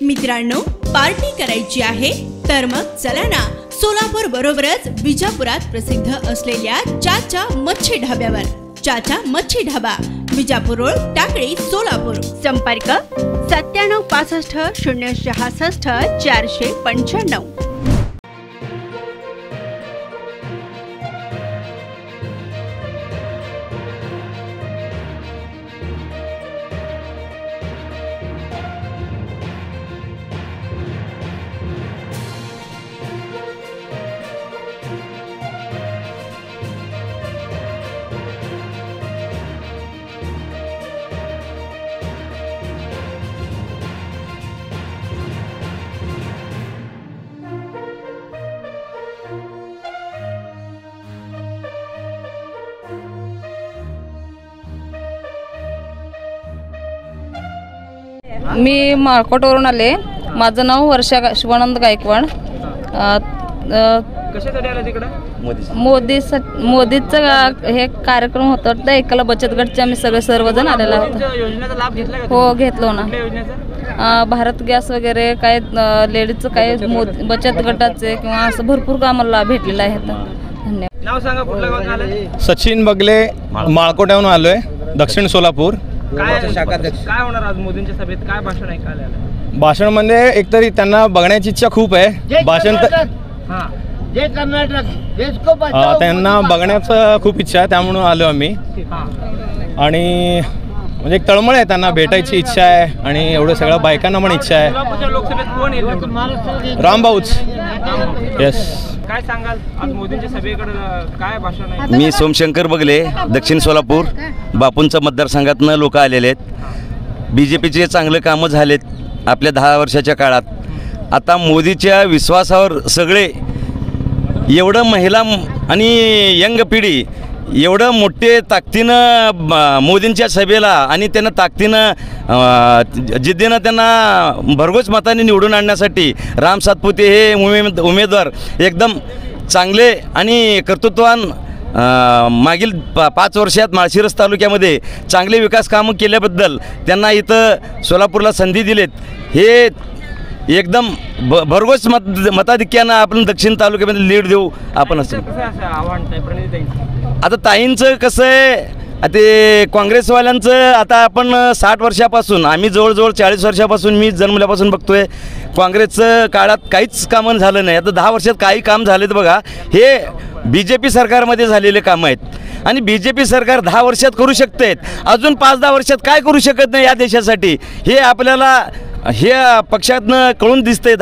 मित्रांनो, पार्टी करायची आहे तर मग चला ना, सोलापूर बरोबरच विजापुरात प्रसिद्ध असलेल्या चाचा मच्छी ढाब्यावर। चाचा मच्छी ढाबा, विजापूर रोड, टाकळी, सोलापूर। संपर्क 9765 066 495। मी माळकोटवरून आले। माझं नाव वर्षा शिवानंद गायकवाड। कशासाठी आला तिकडे? मोदीचं हे कार्यक्रम होता तर एकाला बचत गटचे आम्ही सगळे सर्वजण आलेला होतो। योजनेचा लाभ घेतला का? हो, घेतलो ना। योजनेचा भारत गॅस वगैरे काय लेडीजचं काय बचत गटाचे किंवा असं भरपूर आम्हाला भेटलेलं आहे। धन्यवाद। नाव सांगा, कुठल्या गावात आले? सचिन बगले, माळकोट्याहून आलोय, दक्षिण सोलापूर। काय होणार आज मोदींच्या सभेत? काय भाषण ऐकायला आलं? भाषण म्हणजे एकतरी त्यांना बघण्याची इच्छा खूप आहे। भाषण त्यांना बघण्याचं खूप इच्छा आहे, त्यामुळे आलो आम्ही। आणि म्हणजे एक तळमळ आहे, त्यांना भेटायची इच्छा आहे आणि एवढं सगळं बायकांना पण इच्छा आहे। लोकसभेत कोण येईल? रामभाऊच। येस। काय सांगाल आज मोदींच्या सभेकडे काय भाषण आहे? मी सोमशंकर बगले, दक्षिण सोलापूर, बापूंच्या मतदारसंघातनं लोक आलेले आहेत। बीजेपीचे चांगले कामं झालेत आपल्या 10 वर्षाच्या काळात। आता मोदीच्या विश्वासावर सगळे एवढं महिला आणि यंग पिढी एवढं मोठे ताकदीनं मोदींच्या सभेला आणि त्यांना ताकदीनं जिद्दीनं त्यांना भरघोस मताने निवडून आणण्यासाठी राम सातपुते हे उमेदवार एकदम चांगले आणि कर्तृत्ववान मागील 5 वर्षात माळशिरस तालुक्यामध्ये चांगले विकास कामं केल्याबद्दल त्यांना इथं सोलापूरला संधी दिलेत। हे एकदम भरघोस मताधिक्यानं आपण दक्षिण तालुक्यामध्ये लीड देऊ आपण असं आता ताईंचं कसं आहे, ते काँग्रेसवाल्यांचं आता आपण 60 वर्षापासून, आम्ही जवळजवळ 40 वर्षापासून मी जन्मल्यापासून बघतोय काँग्रेसचं काळात काहीच कामं झालं नाही। आता 10 वर्षात काही काम झालेत बघा, हे BJP सरकारमध्ये झालेले कामं आहेत आणि BJP सरकार 10 वर्षात करू शकते, अजून 5-10 वर्षात काय करू शकत नाही या देशासाठी, हे आपल्याला हे पक्षातनं कळून दिसतंय।